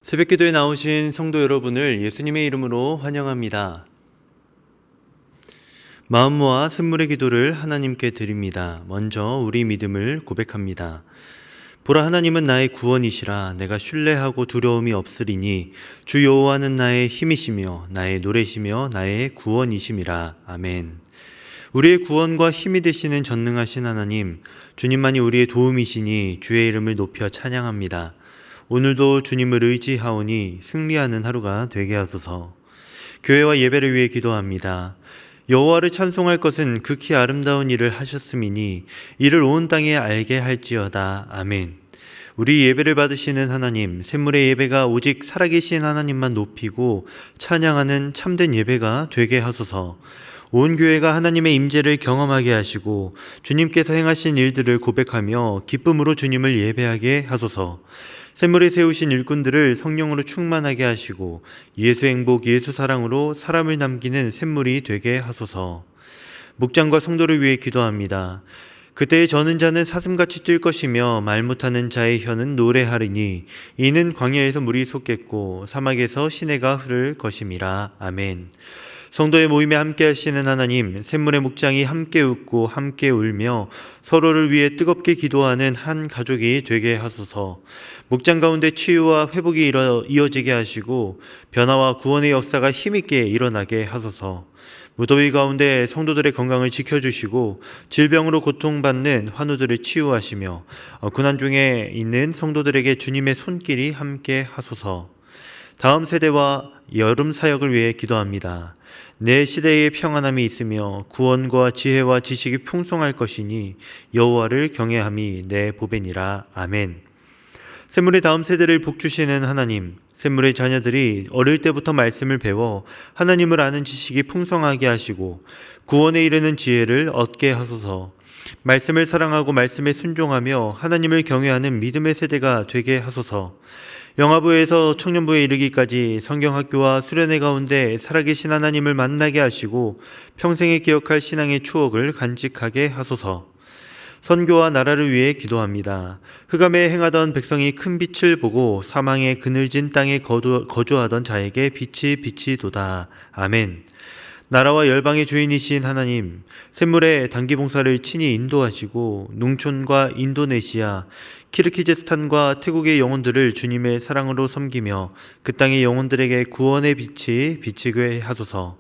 새벽기도에 나오신 성도 여러분을 예수님의 이름으로 환영합니다. 마음 모아 샘물의 기도를 하나님께 드립니다. 먼저 우리 믿음을 고백합니다. 보라, 하나님은 나의 구원이시라. 내가 신뢰하고 두려움이 없으리니 주 여호와는 나의 힘이시며 나의 노래시며 나의 구원이심이라. 아멘. 우리의 구원과 힘이 되시는 전능하신 하나님, 주님만이 우리의 도움이시니 주의 이름을 높여 찬양합니다. 오늘도 주님을 의지하오니 승리하는 하루가 되게 하소서. 교회와 예배를 위해 기도합니다. 여호와를 찬송할 것은 극히 아름다운 일을 하셨음이니 이를 온 땅에 알게 할지어다. 아멘. 우리 예배를 받으시는 하나님, 샘물의 예배가 오직 살아계신 하나님만 높이고 찬양하는 참된 예배가 되게 하소서. 온 교회가 하나님의 임재를 경험하게 하시고 주님께서 행하신 일들을 고백하며 기쁨으로 주님을 예배하게 하소서. 샘물에 세우신 일꾼들을 성령으로 충만하게 하시고 예수 행복, 예수 사랑으로 사람을 남기는 샘물이 되게 하소서. 목장과 성도를 위해 기도합니다. 그때의 저는 자는 사슴같이 뛸 것이며 말 못하는 자의 혀는 노래하리니 이는 광야에서 물이 솟겠고 사막에서 시내가 흐를 것임이라. 아멘. 성도의 모임에 함께 하시는 하나님, 샘물의 목장이 함께 웃고 함께 울며 서로를 위해 뜨겁게 기도하는 한 가족이 되게 하소서. 목장 가운데 치유와 회복이 이어지게 하시고 변화와 구원의 역사가 힘있게 일어나게 하소서. 무더위 가운데 성도들의 건강을 지켜주시고 질병으로 고통받는 환우들을 치유하시며 고난 중에 있는 성도들에게 주님의 손길이 함께 하소서. 다음 세대와 여름 사역을 위해 기도합니다. 내 시대에 평안함이 있으며 구원과 지혜와 지식이 풍성할 것이니 여호와를 경외함이 내 보배니라. 아멘. 샘물의 다음 세대를 복주시는 하나님, 샘물의 자녀들이 어릴 때부터 말씀을 배워 하나님을 아는 지식이 풍성하게 하시고 구원에 이르는 지혜를 얻게 하소서. 말씀을 사랑하고 말씀에 순종하며 하나님을 경외하는 믿음의 세대가 되게 하소서. 영아부에서 청년부에 이르기까지 성경학교와 수련회 가운데 살아계신 하나님을 만나게 하시고 평생에 기억할 신앙의 추억을 간직하게 하소서. 선교와 나라를 위해 기도합니다. 흑암에 행하던 백성이 큰 빛을 보고 사망의 그늘진 땅에 거주하던 자에게 빛이 도다. 아멘. 나라와 열방의 주인이신 하나님, 샘물의 단기 봉사를 친히 인도하시고 농촌과 인도네시아, 키르기즈스탄과 태국의 영혼들을 주님의 사랑으로 섬기며 그 땅의 영혼들에게 구원의 빛이 비치게 하소서.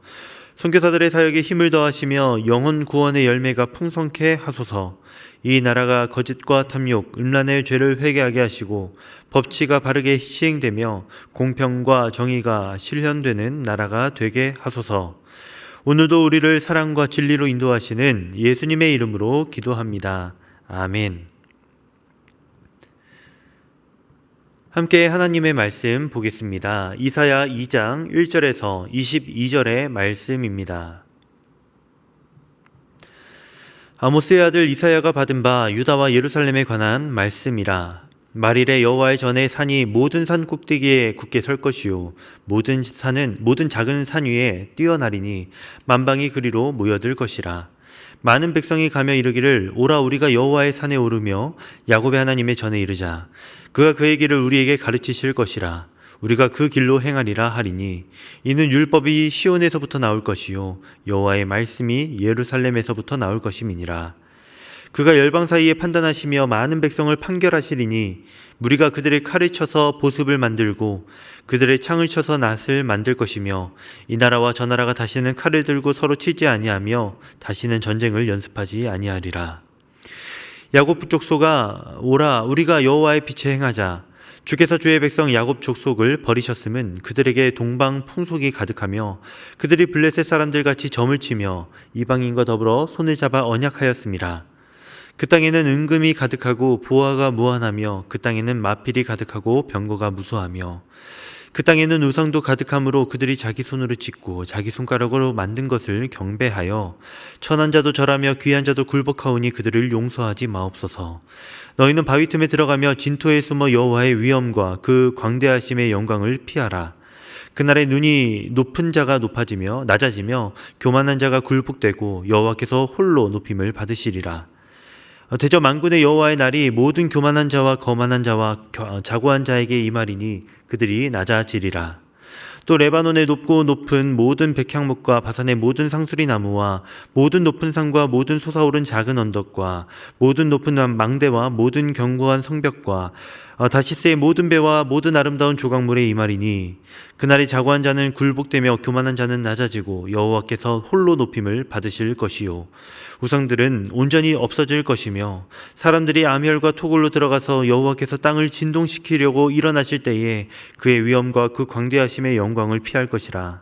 선교사들의 사역에 힘을 더하시며 영혼 구원의 열매가 풍성케 하소서. 이 나라가 거짓과 탐욕, 음란의 죄를 회개하게 하시고 법치가 바르게 시행되며 공평과 정의가 실현되는 나라가 되게 하소서. 오늘도 우리를 사랑과 진리로 인도하시는 예수님의 이름으로 기도합니다. 아멘. 함께 하나님의 말씀 보겠습니다. 이사야 2장 1절에서 22절의 말씀입니다. 아모스의 아들 이사야가 받은 바 유다와 예루살렘에 관한 말씀이라. 말일에 여호와의 전에 산이 모든 산 꼭대기에 굳게 설 것이요 모든 작은 산 위에 뛰어나리니 만방이 그리로 모여들 것이라. 많은 백성이 가며 이르기를 오라, 우리가 여호와의 산에 오르며 야곱의 하나님의 전에 이르자. 그가 그의 길을 우리에게 가르치실 것이라. 우리가 그 길로 행하리라 하리니 이는 율법이 시온에서부터 나올 것이요 여호와의 말씀이 예루살렘에서부터 나올 것임이니라. 그가 열방 사이에 판단하시며 많은 백성을 판결하시리니 무리가 그들의 칼을 쳐서 보습을 만들고 그들의 창을 쳐서 낫을 만들 것이며 이 나라와 저 나라가 다시는 칼을 들고 서로 치지 아니하며 다시는 전쟁을 연습하지 아니하리라. 야곱 족속아, 오라, 우리가 여호와의 빛에 행하자. 주께서 주의 백성 야곱 족속을 버리셨음은 그들에게 동방 풍속이 가득하며 그들이 블레셋 사람들 같이 점을 치며 이방인과 더불어 손을 잡아 언약하였음이라. 그 땅에는 은금이 가득하고 보화가 무한하며 그 땅에는 마필이 가득하고 병거가 무수하며 그 땅에는 우상도 가득하므로 그들이 자기 손으로 짓고 자기 손가락으로 만든 것을 경배하여 천한 자도 절하며 귀한 자도 굴복하오니 그들을 용서하지 마옵소서. 너희는 바위 틈에 들어가며 진토에 숨어 여호와의 위엄과 그 광대하심의 영광을 피하라. 그날에 눈이 높은 자가 낮아지며 교만한 자가 굴복되고 여호와께서 홀로 높임을 받으시리라. 대저 만군의 여호와의 날이 모든 교만한 자와 거만한 자와 자고한 자에게 임하리니 그들이 낮아지리라. 또 레바논의 높고 높은 모든 백향목과 바산의 모든 상수리 나무와 모든 높은 산과 모든 솟아오른 작은 언덕과 모든 높은 망대와 모든 견고한 성벽과 다시스의 모든 배와 모든 아름다운 조각물에 임하리니 그날이 자고한 자는 굴복되며 교만한 자는 낮아지고 여호와께서 홀로 높임을 받으실 것이요 우상들은 온전히 없어질 것이며 사람들이 암혈과 토굴로 들어가서 여호와께서 땅을 진동시키려고 일어나실 때에 그의 위엄과 그 광대하심의 영광을 피할 것이라.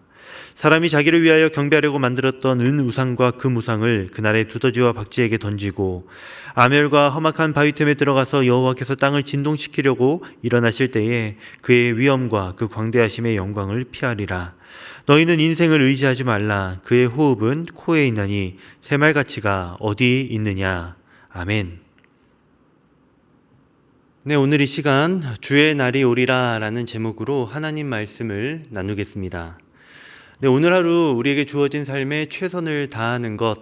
사람이 자기를 위하여 경배하려고 만들었던 은 우상과 금 우상을 그날에 두더지와 박쥐에게 던지고 암혈과 험악한 바위 틈에 들어가서 여호와께서 땅을 진동시키려고 일어나실 때에 그의 위엄과 그 광대하심의 영광을 피하리라. 너희는 인생을 의지하지 말라. 그의 호흡은 코에 있나니 새말가치가 어디 있느냐. 아멘. 네, 오늘 이 시간 주의 날이 오리라 라는 제목으로 하나님 말씀을 나누겠습니다. 네, 오늘 하루 우리에게 주어진 삶에 최선을 다하는 것,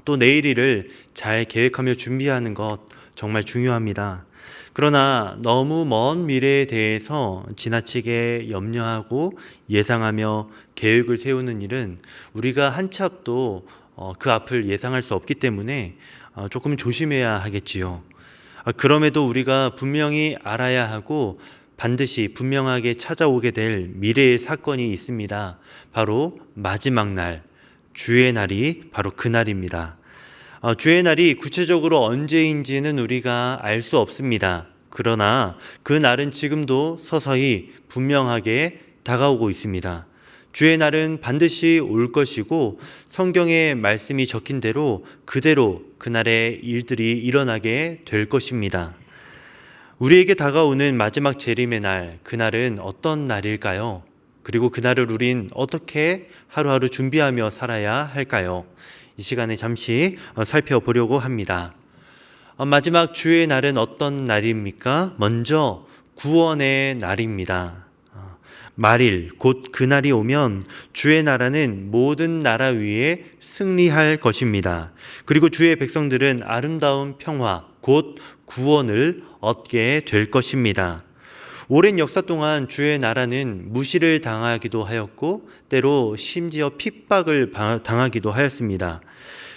또 내일 일을 잘 계획하며 준비하는 것 정말 중요합니다. 그러나 너무 먼 미래에 대해서 지나치게 염려하고 예상하며 계획을 세우는 일은 우리가 한 치 앞도 그 앞을 예상할 수 없기 때문에 조금 조심해야 하겠지요. 그럼에도 우리가 분명히 알아야 하고 반드시 분명하게 찾아오게 될 미래의 사건이 있습니다. 바로 마지막 날, 주의 날이 바로 그 날입니다. 주의 날이 구체적으로 언제인지는 우리가 알 수 없습니다. 그러나 그 날은 지금도 서서히 분명하게 다가오고 있습니다. 주의 날은 반드시 올 것이고 성경에 말씀이 적힌 대로 그대로 그날의 일들이 일어나게 될 것입니다. 우리에게 다가오는 마지막 재림의 날, 그날은 어떤 날일까요? 그리고 그날을 우린 어떻게 하루하루 준비하며 살아야 할까요? 이 시간에 잠시 살펴보려고 합니다. 마지막 주의 날은 어떤 날입니까? 먼저 구원의 날입니다. 말일, 곧 그날이 오면 주의 나라는 모든 나라 위에 승리할 것입니다. 그리고 주의 백성들은 아름다운 평화, 곧 구원을 얻게 될 것입니다. 오랜 역사 동안 주의 나라는 무시를 당하기도 하였고 때로 심지어 핍박을 당하기도 하였습니다.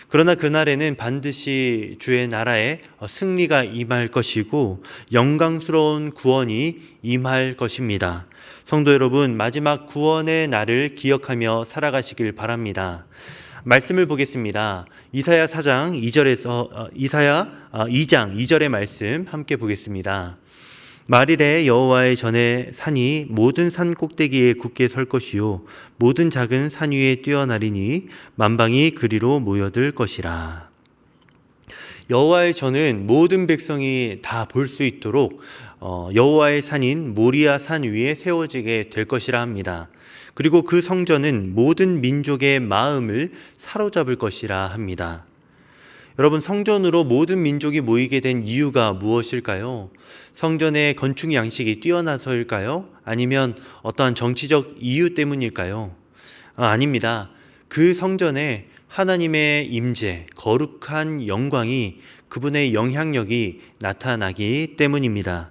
그러나 그날에는 반드시 주의 나라에 승리가 임할 것이고 영광스러운 구원이 임할 것입니다. 성도 여러분, 마지막 구원의 날을 기억하며 살아가시길 바랍니다. 말씀을 보겠습니다. 이사야 4장 2절에서 이사야 2장 2절의 말씀 함께 보겠습니다. 말일에 여호와의 전에 산이 모든 산 꼭대기에 굳게 설 것이요 모든 작은 산 위에 뛰어나리니 만방이 그리로 모여들 것이라. 여호와의 전은 모든 백성이 다 볼 수 있도록 여호와의 산인 모리아 산 위에 세워지게 될 것이라 합니다. 그리고 그 성전은 모든 민족의 마음을 사로잡을 것이라 합니다. 여러분, 성전으로 모든 민족이 모이게 된 이유가 무엇일까요? 성전의 건축 양식이 뛰어나서일까요? 아니면 어떠한 정치적 이유 때문일까요? 아닙니다. 그 성전에 하나님의 임재, 거룩한 영광이, 그분의 영향력이 나타나기 때문입니다.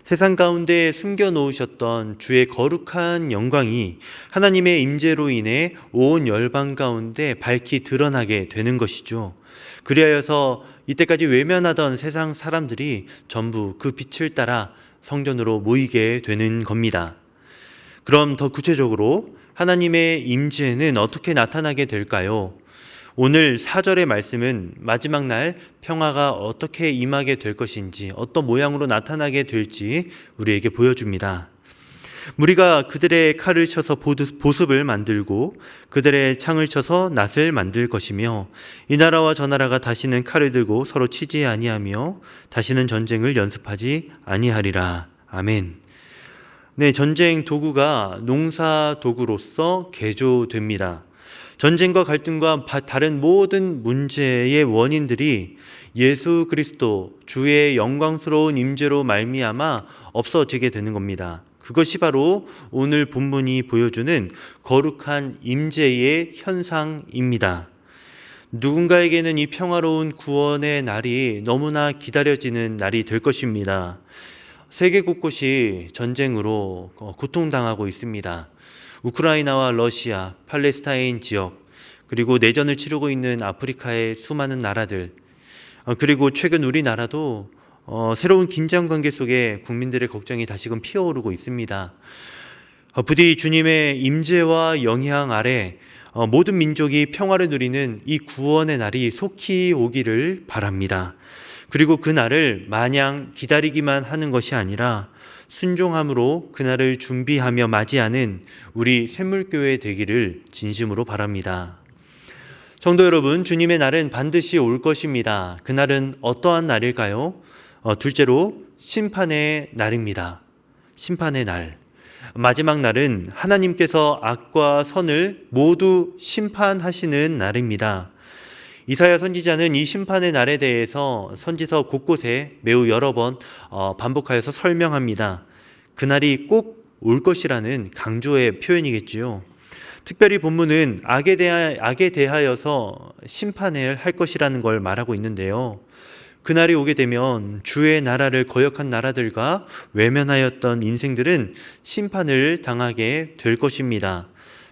세상 가운데 숨겨놓으셨던 주의 거룩한 영광이 하나님의 임재로 인해 온 열방 가운데 밝히 드러나게 되는 것이죠. 그리하여서 이때까지 외면하던 세상 사람들이 전부 그 빛을 따라 성전으로 모이게 되는 겁니다. 그럼 더 구체적으로 하나님의 임재는 어떻게 나타나게 될까요? 오늘 4절의 말씀은 마지막 날 평화가 어떻게 임하게 될 것인지, 어떤 모양으로 나타나게 될지 우리에게 보여줍니다. 무리가 그들의 칼을 쳐서 보습을 만들고 그들의 창을 쳐서 낫을 만들 것이며 이 나라와 저 나라가 다시는 칼을 들고 서로 치지 아니하며 다시는 전쟁을 연습하지 아니하리라. 아멘. 네, 전쟁 도구가 농사 도구로서 개조됩니다. 전쟁과 갈등과 다른 모든 문제의 원인들이 예수 그리스도 주의 영광스러운 임재로 말미암아 없어지게 되는 겁니다. 그것이 바로 오늘 본문이 보여주는 거룩한 임재의 현상입니다. 누군가에게는 이 평화로운 구원의 날이 너무나 기다려지는 날이 될 것입니다. 세계 곳곳이 전쟁으로 고통당하고 있습니다. 우크라이나와 러시아, 팔레스타인 지역, 그리고 내전을 치르고 있는 아프리카의 수많은 나라들, 그리고 최근 우리나라도 새로운 긴장 관계 속에 국민들의 걱정이 다시금 피어오르고 있습니다. 부디 주님의 임재와 영향 아래 모든 민족이 평화를 누리는 이 구원의 날이 속히 오기를 바랍니다. 그리고 그 날을 마냥 기다리기만 하는 것이 아니라 순종함으로 그 날을 준비하며 맞이하는 우리 샘물교회 되기를 진심으로 바랍니다. 성도 여러분, 주님의 날은 반드시 올 것입니다. 그 날은 어떠한 날일까요? 둘째로 심판의 날입니다. 심판의 날. 마지막 날은 하나님께서 악과 선을 모두 심판하시는 날입니다. 이사야 선지자는 이 심판의 날에 대해서 선지서 곳곳에 매우 여러 번 반복하여서 설명합니다. 그날이 꼭 올 것이라는 강조의 표현이겠지요. 특별히 본문은 악에 대하여서 심판을 할 것이라는 걸 말하고 있는데요. 그날이 오게 되면 주의 나라를 거역한 나라들과 외면하였던 인생들은 심판을 당하게 될 것입니다.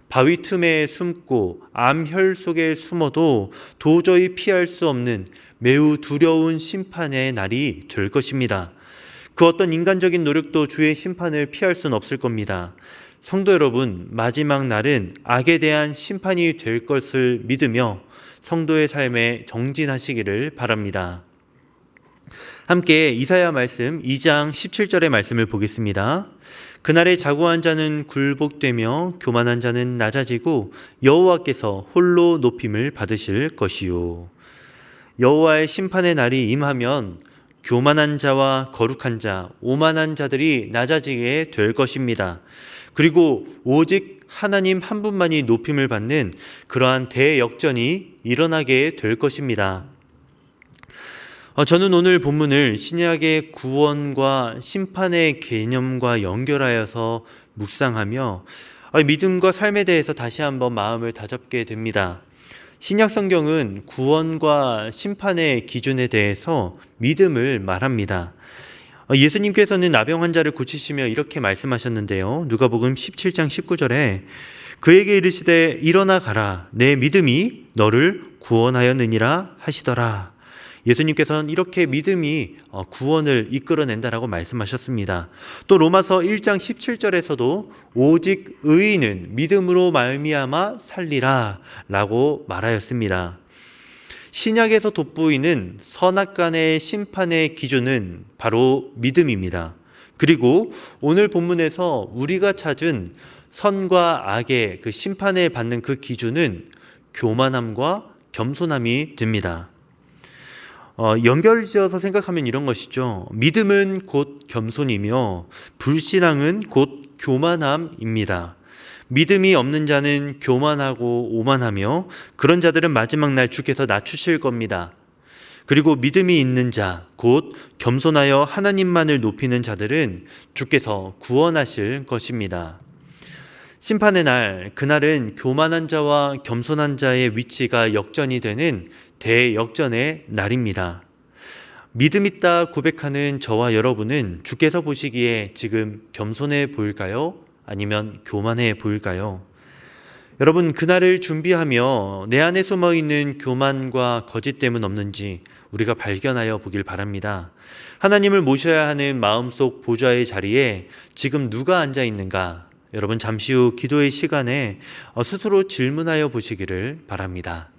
바위 틈에 숨고 암혈 속에 숨어도 도저히 피할 수 없는 매우 두려운 심판의 날이 될 것입니다. 그 어떤 인간적인 노력도 주의 심판을 피할 수는 없을 겁니다. 성도 여러분, 마지막 날은 악에 대한 심판이 될 것을 믿으며 성도의 삶에 정진하시기를 바랍니다. 함께 이사야 말씀 2장 17절의 말씀을 보겠습니다. 그날에 자고한 자는 굴복되며 교만한 자는 낮아지고 여호와께서 홀로 높임을 받으실 것이요. 여호와의 심판의 날이 임하면 교만한 자와 거룩한 자, 오만한 자들이 낮아지게 될 것입니다. 그리고 오직 하나님 한 분만이 높임을 받는 그러한 대역전이 일어나게 될 것입니다. 저는 오늘 본문을 신약의 구원과 심판의 개념과 연결하여서 묵상하며 믿음과 삶에 대해서 다시 한번 마음을 다잡게 됩니다. 신약 성경은 구원과 심판의 기준에 대해서 믿음을 말합니다. 예수님께서는 나병 환자를 고치시며 이렇게 말씀하셨는데요. 누가복음 17장 19절에 그에게 이르시되 일어나 가라, 내 믿음이 너를 구원하였느니라 하시더라. 예수님께서는 이렇게 믿음이 구원을 이끌어낸다라고 말씀하셨습니다. 또 로마서 1장 17절에서도 오직 의인은 믿음으로 말미암아 살리라 라고 말하였습니다. 신약에서 돋보이는 선악간의 심판의 기준은 바로 믿음입니다. 그리고 오늘 본문에서 우리가 찾은 선과 악의 그 심판을 받는 그 기준은 교만함과 겸손함이 됩니다. 연결지어서 생각하면 이런 것이죠. 믿음은 곧 겸손이며 불신앙은 곧 교만함입니다. 믿음이 없는 자는 교만하고 오만하며 그런 자들은 마지막 날 주께서 낮추실 겁니다. 그리고 믿음이 있는 자, 곧 겸손하여 하나님만을 높이는 자들은 주께서 구원하실 것입니다. 심판의 날, 그날은 교만한 자와 겸손한 자의 위치가 역전이 되는 대역전의 날입니다. 믿음 있다 고백하는 저와 여러분은 주께서 보시기에 지금 겸손해 보일까요? 아니면 교만해 보일까요? 여러분, 그날을 준비하며 내 안에 숨어있는 교만과 거짓됨은 없는지 우리가 발견하여 보길 바랍니다. 하나님을 모셔야 하는 마음속 보좌의 자리에 지금 누가 앉아 있는가? 여러분, 잠시 후 기도의 시간에 스스로 질문하여 보시기를 바랍니다.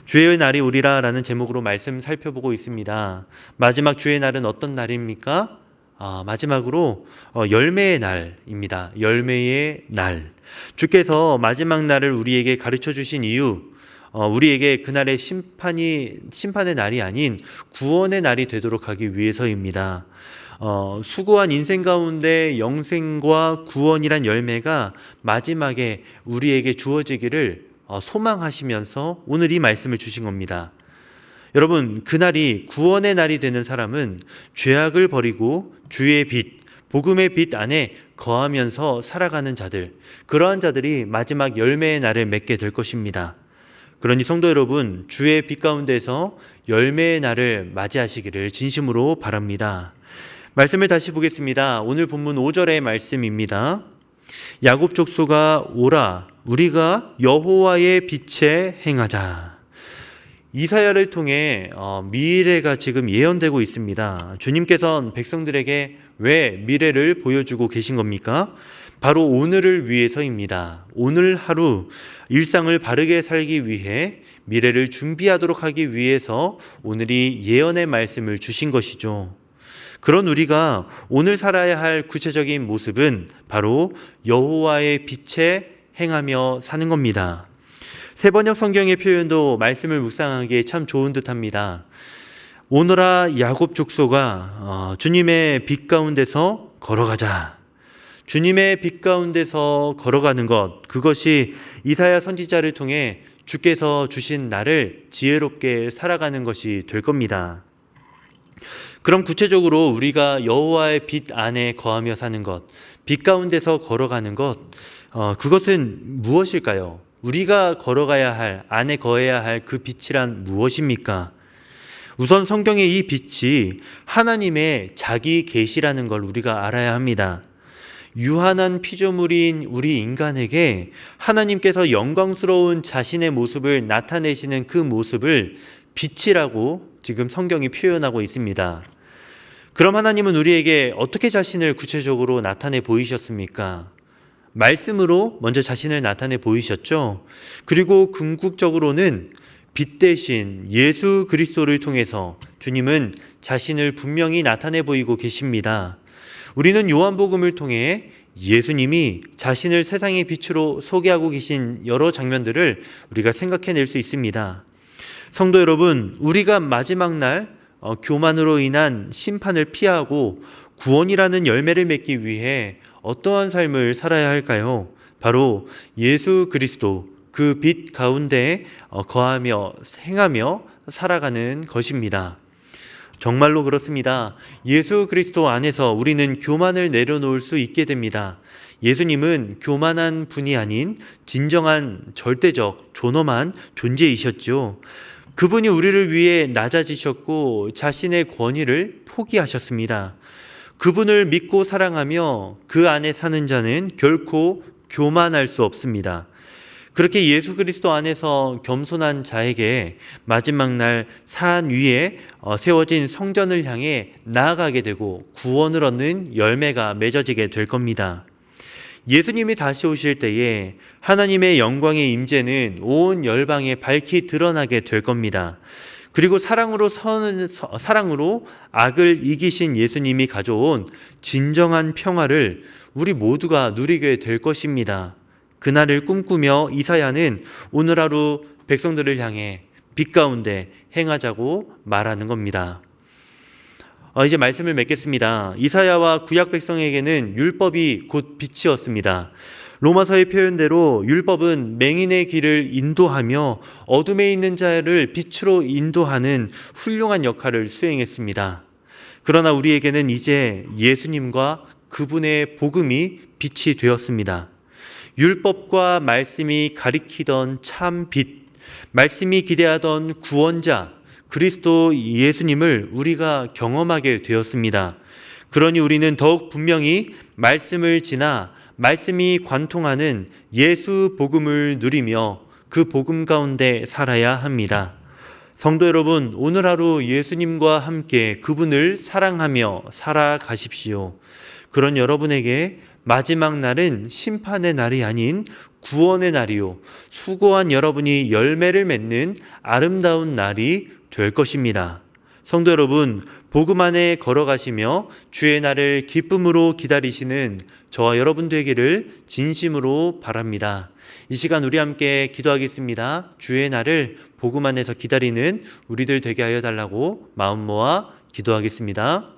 주의 날이 오리라 라는 제목으로 말씀 살펴보고 있습니다. 마지막 주의 날은 어떤 날입니까? 마지막으로 열매의 날입니다. 열매의 날. 주께서 마지막 날을 우리에게 가르쳐 주신 이유, 우리에게 그날의 심판의 날이 아닌 구원의 날이 되도록 하기 위해서입니다. 수고한 인생 가운데 영생과 구원이란 열매가 마지막에 우리에게 주어지기를 소망하시면서 오늘 이 말씀을 주신 겁니다. 여러분, 그날이 구원의 날이 되는 사람은 죄악을 버리고 주의 빛, 복음의 빛 안에 거하면서 살아가는 자들, 그러한 자들이 마지막 열매의 날을 맺게 될 것입니다. 그러니 성도 여러분, 주의 빛 가운데서 열매의 날을 맞이하시기를 진심으로 바랍니다. 말씀을 다시 보겠습니다. 오늘 본문 5절의 말씀입니다. 야곱 족속아 오라, 우리가 여호와의 빛에 행하자. 이사야를 통해 미래가 지금 예언되고 있습니다. 주님께서는 백성들에게 왜 미래를 보여주고 계신 겁니까? 바로 오늘을 위해서입니다. 오늘 하루 일상을 바르게 살기 위해 미래를 준비하도록 하기 위해서 오늘이 예언의 말씀을 주신 것이죠. 그런 우리가 오늘 살아야 할 구체적인 모습은 바로 여호와의 빛에 행하며 사는 겁니다. 새번역 성경의 표현도 말씀을 묵상하기에 참 좋은 듯합니다. 오너라 야곱 족속아, 주님의 빛 가운데서 걸어가자. 주님의 빛 가운데서 걸어가는 것, 그것이 이사야 선지자를 통해 주께서 주신 나를 지혜롭게 살아가는 것이 될 겁니다. 그럼 구체적으로 우리가 여호와의 빛 안에 거하며 사는 것, 빛 가운데서 걸어가는 것, 그것은 무엇일까요? 우리가 걸어가야 할, 안에 거해야 할 그 빛이란 무엇입니까? 우선 성경의 이 빛이 하나님의 자기 계시라는 걸 우리가 알아야 합니다. 유한한 피조물인 우리 인간에게 하나님께서 영광스러운 자신의 모습을 나타내시는 그 모습을 빛이라고 지금 성경이 표현하고 있습니다. 그럼 하나님은 우리에게 어떻게 자신을 구체적으로 나타내 보이셨습니까? 말씀으로 먼저 자신을 나타내 보이셨죠. 그리고 궁극적으로는 빛 대신 예수 그리스도를 통해서 주님은 자신을 분명히 나타내 보이고 계십니다. 우리는 요한복음을 통해 예수님이 자신을 세상의 빛으로 소개하고 계신 여러 장면들을 우리가 생각해낼 수 있습니다. 성도 여러분, 우리가 마지막 날 교만으로 인한 심판을 피하고 구원이라는 열매를 맺기 위해 어떠한 삶을 살아야 할까요? 바로 예수 그리스도 그 빛 가운데 거하며 행하며 살아가는 것입니다. 정말로 그렇습니다. 예수 그리스도 안에서 우리는 교만을 내려놓을 수 있게 됩니다. 예수님은 교만한 분이 아닌 진정한 절대적 존엄한 존재이셨죠. 그분이 우리를 위해 낮아지셨고 자신의 권위를 포기하셨습니다. 그분을 믿고 사랑하며 그 안에 사는 자는 결코 교만할 수 없습니다. 그렇게 예수 그리스도 안에서 겸손한 자에게 마지막 날 산 위에 세워진 성전을 향해 나아가게 되고 구원을 얻는 열매가 맺어지게 될 겁니다. 예수님이 다시 오실 때에 하나님의 영광의 임재는 온 열방에 밝히 드러나게 될 겁니다. 그리고 사랑으로 악을 이기신 예수님이 가져온 진정한 평화를 우리 모두가 누리게 될 것입니다. 그날을 꿈꾸며 이사야는 오늘 하루 백성들을 향해 빛 가운데 행하자고 말하는 겁니다. 이제 말씀을 맺겠습니다. 이사야와 구약 백성에게는 율법이 곧 빛이었습니다. 로마서의 표현대로 율법은 맹인의 길을 인도하며 어둠에 있는 자를 빛으로 인도하는 훌륭한 역할을 수행했습니다. 그러나 우리에게는 이제 예수님과 그분의 복음이 빛이 되었습니다. 율법과 말씀이 가리키던 참 빛, 말씀이 기대하던 구원자, 그리스도 예수님을 우리가 경험하게 되었습니다. 그러니 우리는 더욱 분명히 말씀을 지나 말씀이 관통하는 예수 복음을 누리며 그 복음 가운데 살아야 합니다. 성도 여러분, 오늘 하루 예수님과 함께 그분을 사랑하며 살아가십시오. 그런 여러분에게 마지막 날은 심판의 날이 아닌 구원의 날이요, 수고한 여러분이 열매를 맺는 아름다운 날이 될 것입니다. 성도 여러분, 복음 안에 걸어가시며 주의 날을 기쁨으로 기다리시는 저와 여러분 되기를 진심으로 바랍니다. 이 시간 우리 함께 기도하겠습니다. 주의 날을 복음 안에서 기다리는 우리들 되게 하여 달라고 마음 모아 기도하겠습니다.